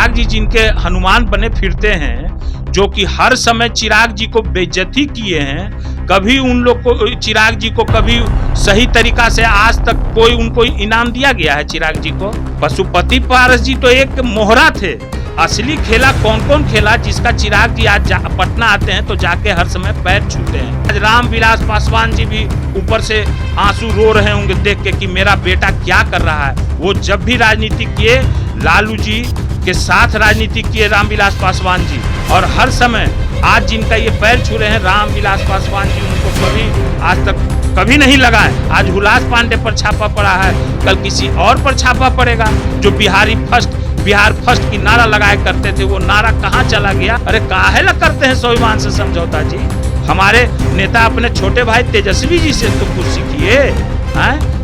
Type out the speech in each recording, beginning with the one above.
चिराग जी जिनके हनुमान बने फिरते हैं, जो कि हर समय चिराग जी को बेइज्जती किए हैं, कभी उन लोग को चिराग जी को कभी सही तरीका से आज तक कोई उनको इनाम दिया गया है चिराग जी को। पशुपति पारस जी तो एक मोहरा थे। असली खेला कौन कौन खेला जिसका चिराग जी आज पटना आते हैं तो जाके हर समय पैर छूते हैं। आज रामविलास पासवान जी भी ऊपर से आंसू रो रहे होंगे देख के कि मेरा बेटा क्या कर रहा है। वो जब भी राजनीति किए, लालू जी के साथ राजनीति किए रामविलास पासवान जी, और हर समय आज जिनका ये पैर छू रहे हैं रामविलास पासवान जी, उनको कभी आज तक कभी नहीं लगा है। आज हुलास पांडे पर छापा पड़ा है, कल किसी और पर छापा पड़ेगा। जो बिहार फर्स्ट की नारा लगाया करते थे, वो नारा कहाँ चला गया? अरे काहे ला करते हैं स्वाभिमान से समझौता जी? हमारे नेता अपने छोटे भाई तेजस्वी जी से तो कुछ सीखिए।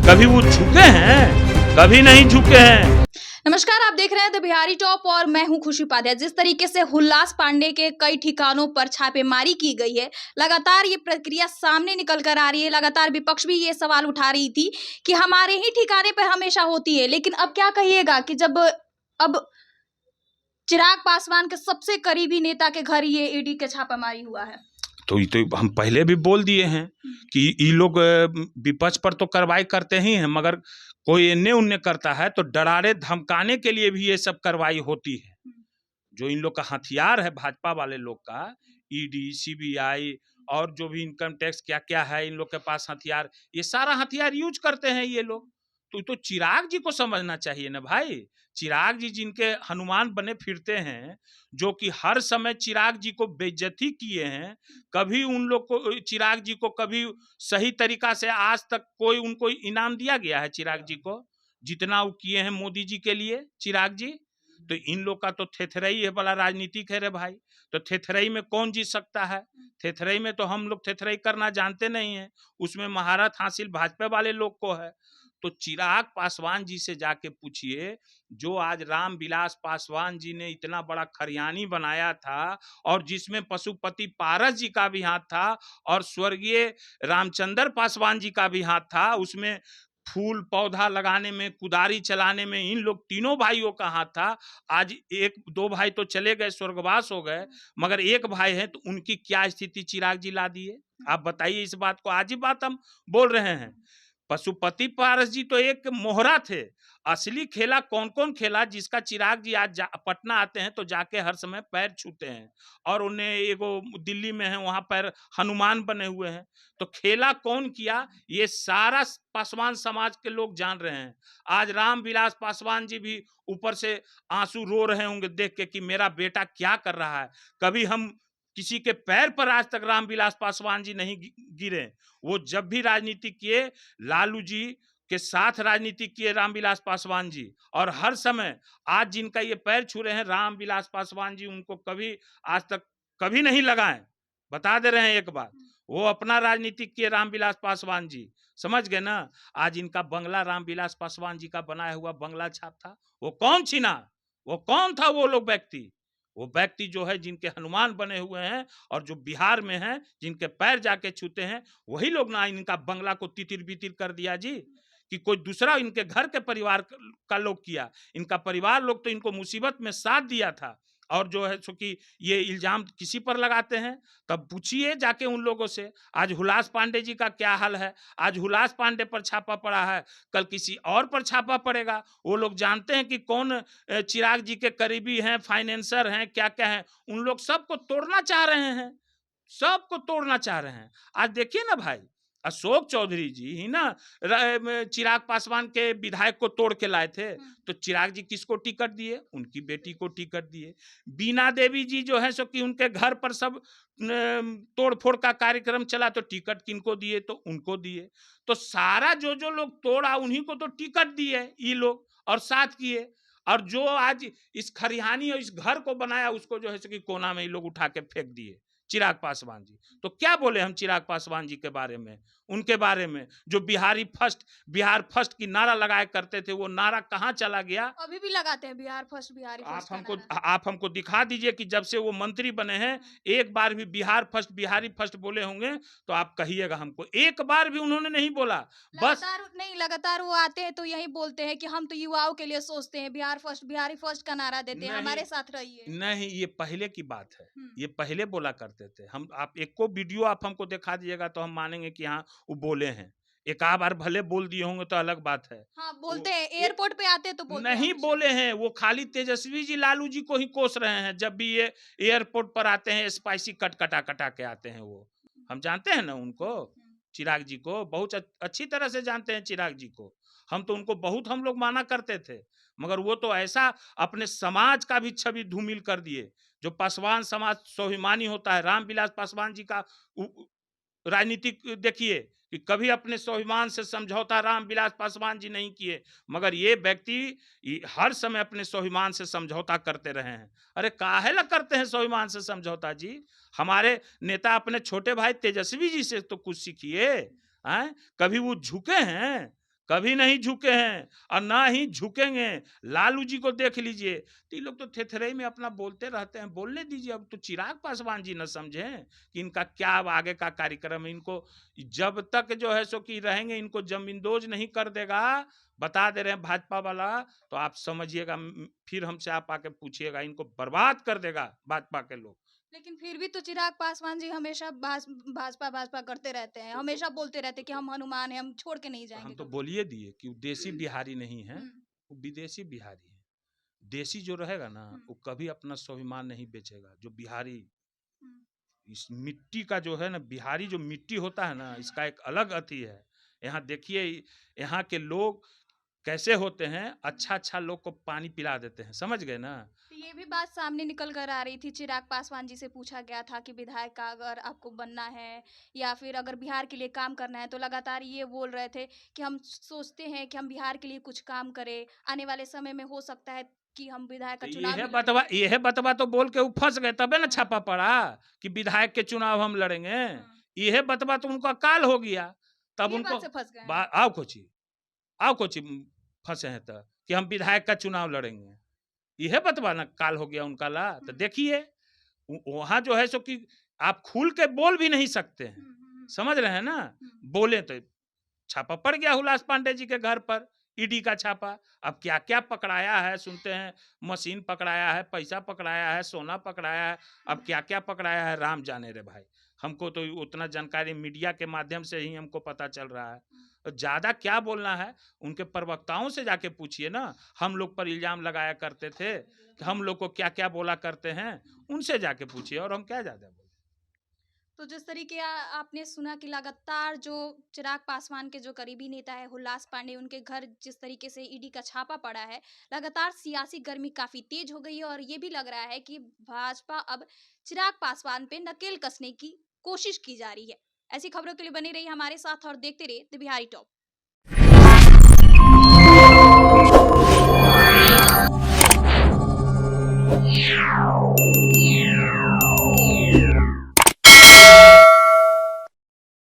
कभी वो झुके हैं? कभी नहीं झुके हैं। नमस्कार, आप देख रहे हैं द बिहारी टॉप और मैं हूं खुशी उपाध्याय। जिस तरीके से हुल्लास पांडे के कई ठिकानों पर छापेमारी की गई है, लगातार ये प्रक्रिया सामने निकल कर आ रही है। लगातार विपक्ष भी ये सवाल उठा रही थी कि हमारे ही ठिकाने पर हमेशा होती है, लेकिन अब क्या कहिएगा कि जब अब चिराग पासवान के सबसे करीबी नेता के घर ये ईडी के छापेमारी हुआ है। तो हम पहले भी बोल दिए हैं कि ये लोग विपक्ष पर तो कार्रवाई करते ही हैं, मगर कोई इन्ने उन्ने करता है तो डराने धमकाने के लिए भी ये सब कार्रवाई होती है। जो इन लोग का हथियार है भाजपा वाले लोग का, ईडी, सीबीआई और जो भी इनकम टैक्स क्या क्या है इन लोग के पास हथियार, ये सारा हथियार यूज करते हैं ये लोग। तो चिराग जी को समझना चाहिए ना भाई। चिराग जी जिनके हनुमान बने फिरते हैं, जो कि हर समय चिराग जी को बेइज्जती किए हैं, कभी उन लोग को चिराग जी को कभी सही तरीका से आज तक कोई उनको इनाम दिया गया है चिराग जी को, जितना वो किए हैं मोदी जी के लिए चिराग जी। तो इन लोग का तो थेथरई है बड़ा राजनीतिक है रे भाई। तो थेथरई में कौन जीत सकता है? थेथरई में तो हम लोग थेथरई करना जानते नहीं है, उसमें महारत हासिल भाजपा वाले लोग को है। तो चिराग पासवान जी से जाके पूछिए, जो आज रामविलास पासवान जी ने इतना बड़ा खरियानी बनाया था और जिसमें पशुपति पारस जी का भी हाथ था और स्वर्गीय रामचंद्र पासवान जी का भी हाथ था, उसमें फूल पौधा लगाने में, कुदारी चलाने में इन लोग तीनों भाइयों का हाथ था। आज एक दो भाई तो चले गए, स्वर्गवास हो गए, मगर एक भाई है, तो उनकी क्या स्थिति चिराग जी ला दिए? आप बताइए इस बात को। आज ही बात हम बोल रहे हैं। पशुपति पारस जी तो एक मोहरा थे। असली खेला कौन कौन खेला जिसका चिराग जी आज पटना आते हैं तो जाके हर समय पैर छूते हैं, और उन्हें एगो दिल्ली में है वहां पर हनुमान बने हुए हैं। तो खेला कौन किया ये सारा पासवान समाज के लोग जान रहे हैं। आज रामविलास पासवान जी भी ऊपर से आंसू रो रहे होंगे देख के कि मेरा बेटा क्या कर रहा है। कभी हम किसी के पैर पर आज तक रामविलास पासवान जी नहीं गिरे। वो जब भी राजनीति किए, लालू जी के साथ राजनीति किए रामविलास पासवान जी, और हर समय आज जिनका ये पैर छू रहे हैं रामविलास पासवान जी, उनको कभी आज तक कभी नहीं लगाए। बता दे रहे हैं एक बात, वो अपना राजनीति किए रामविलास पासवान जी, समझ गए ना। आज इनका बंगला रामविलास पासवान जी का बनाया हुआ बंगला छाप था, वो कौन छीना? वो कौन था वो लोग व्यक्ति? वो व्यक्ति जो है जिनके हनुमान बने हुए हैं और जो बिहार में हैं, जिनके पैर जाके छूते हैं, वही लोग ना इनका बंगला को तितिर बितिर कर दिया जी, कि कोई दूसरा इनके घर के परिवार का लोग किया। इनका परिवार लोग तो इनको मुसीबत में साथ दिया था, और जो है सो कि ये इल्जाम किसी पर लगाते हैं। तब पूछिए जाके उन लोगों से। आज हुलास पांडे जी का क्या हाल है? आज हुलास पांडे पर छापा पड़ा है, कल किसी और पर छापा पड़ेगा। वो लोग जानते हैं कि कौन चिराग जी के करीबी हैं, फाइनेंसर हैं, क्या क्या हैं। उन लोग सबको तोड़ना चाह रहे हैं, सबको तोड़ना चाह रहे हैं। आज देखिए ना भाई, अशोक चौधरी जी ही ना चिराग पासवान के विधायक को तोड़ के लाए थे। तो चिराग जी किसको टिकट दिए? उनकी बेटी को टिकट दिए। बीना देवी जी जो है सो कि उनके घर पर सब तोड़ फोड़ का कार्यक्रम चला, तो टिकट किनको दिए? तो उनको दिए। तो सारा जो जो लोग तोड़ा उन्हीं को तो टिकट दिए ये लोग और साथ किए। और जो आज इस खरिहानी और इस घर को बनाया उसको जो है सो कि कोना में ये लोग उठा के फेंक दिए। चिराग पासवान जी। तो क्या बोले हम चिराग पासवान जी के बारे में, उनके बारे में, जो बिहार फर्स्ट की नारा लगाया करते थे, वो नारा कहाँ चला गया? अभी भी लगाते हैं बिहार फर्स्ट, बिहारी फर्स्ट का नारा। आप हमको दिखा दीजिए कि जब से वो मंत्री बने हैं एक बार भी बिहार फर्स्ट बिहारी फर्स्ट बोले होंगे तो आप कहिएगा हमको। एक बार भी उन्होंने नहीं बोला। बस लगातार वो आते हैं तो यही बोलते हैं कि हम तो युवाओं के लिए सोचते हैं, बिहार फर्स्ट बिहारी फर्स्ट का नारा देते हैं, हमारे साथ रहिए। नहीं, ये पहले की बात है, ये पहले बोला करते थे। हम आप एक को वीडियो आप हमको दिखा दीजिएगा तो हम मानेंगे कि हाँ वो बोले हैं। एक आध बार भले बोल दिए होंगे तो अलग बात है। हाँ, बोलते हैं, एयरपोर्ट पे आते तो बोलते नहीं बोले हैं, वो खाली तेजस्वी जी लालू जी को ही कोस रहे हैं। जब भी ये एयरपोर्ट पर आते हैं स्पाइसी कटा के आते हैं। वो हम जानते हैं ना उनको, चिराग जी को बहुत अच्छी तरह से जानते हैं। चिराग जी को हम तो उनको बहुत हम लोग माना करते थे, मगर वो तो ऐसा अपने समाज का भी छवि धूमिल कर दिए। जो पासवान समाज स्वाभिमानी होता है, रामविलास पासवान जी का राजनीतिक देखिए कि कभी अपने स्वाभिमान से समझौता रामविलास पासवान जी नहीं किए, मगर ये व्यक्ति हर समय अपने स्वाभिमान से समझौता करते रहे हैं। अरे काहे ला करते हैं स्वाभिमान से समझौता जी? हमारे नेता अपने छोटे भाई तेजस्वी जी से तो कुछ सीखिए। कभी वो झुके हैं? कभी नहीं झुके हैं और ना ही झुकेंगे। लालू जी को देख लीजिए, तो ये लोग तो थेथरे में अपना बोलते रहते हैं, बोलने दीजिए। अब तो चिराग पासवान जी न समझें कि इनका क्या अब आगे का कार्यक्रम है। इनको जब तक जो है सो कि रहेंगे, इनको जमींदोज नहीं कर देगा, बता दे रहे हैं भाजपा वाला, तो आप समझिएगा फिर हमसे आप आके पूछिएगा, इनको बर्बाद कर देगा भाजपा के लोग। लेकिन फिर भी तो चिराग पासवान जी हमेशा भाजपा करते रहते हैं, हमेशा बोलते रहते हैं कि हम हनुमान हैं, हम छोड़ के नहीं जाएंगे। हम तो बोलिए दिए कि वो देसी बिहारी नहीं है, वो विदेशी बिहारी है। देसी जो रहेगा ना वो कभी अपना स्वाभिमान नहीं बेचेगा। जो बिहारी इस मिट्टी का जो है ना, बिहारी जो मिट्टी होता है ना, इसका एक अलग अति है। यहाँ देखिए यहाँ के लोग कैसे होते हैं, अच्छा लोग को पानी पिला देते हैं, समझ गए ना। ये भी बात सामने निकल कर आ रही थी, चिराग पासवान जी से पूछा गया था कि विधायक का अगर आपको बनना है या फिर अगर बिहार के लिए काम करना है, तो लगातार ये बोल रहे थे कि हम सोचते हैं कि हम बिहार के लिए कुछ काम करें, आने वाले समय में हो सकता है कि हम विधायक का चुनाव। यह बतवा तो बोल के वो फंस गए, तबे ना छापा पड़ा कि विधायक के चुनाव हम लड़ेंगे। यह बतवा तो उनको अकाल हो गया, तब उनको आओ कोची फंसे हैं तो कि हम विधायक का चुनाव लड़ेंगे। यह बतवा ना काल हो गया उनका ला। तो देखिए वहां जो है सो कि आप खुल के बोल भी नहीं सकते हैं, समझ रहे हैं ना। बोले तो छापा पड़ गया हुलास पांडे जी के घर पर, ईडी का छापा। अब क्या क्या पकड़ाया है सुनते हैं, मशीन पकड़ाया है, पैसा पकड़ाया है, सोना पकड़ाया है, अब क्या क्या पकड़ाया है राम जाने रे भाई। हमको तो उतना जानकारी मीडिया के माध्यम से ही हमको पता चल रहा है। ज्यादा क्या बोलना है, उनके प्रवक्ताओं से जाके पूछिए ना। हम लोग पर इल्जाम लगाया करते थे कि हम लोग को क्या क्या बोला करते हैं, उनसे जाके पूछिए, और हम क्या ज्यादा बोले। तो जिस तरीके आपने सुना कि लगातार जो चिराग पासवान के जो करीबी नेता है हुलास पांडे, उनके घर जिस तरीके से ईडी का छापा पड़ा है, लगातार सियासी गर्मी काफी तेज हो गई है और ये भी लग रहा है कि भाजपा अब चिराग पासवान पे नकेल कसने की कोशिश की जा रही है। ऐसी खबरों के लिए बने रहिए हमारे साथ और देखते रहिए द बिहारी टॉप।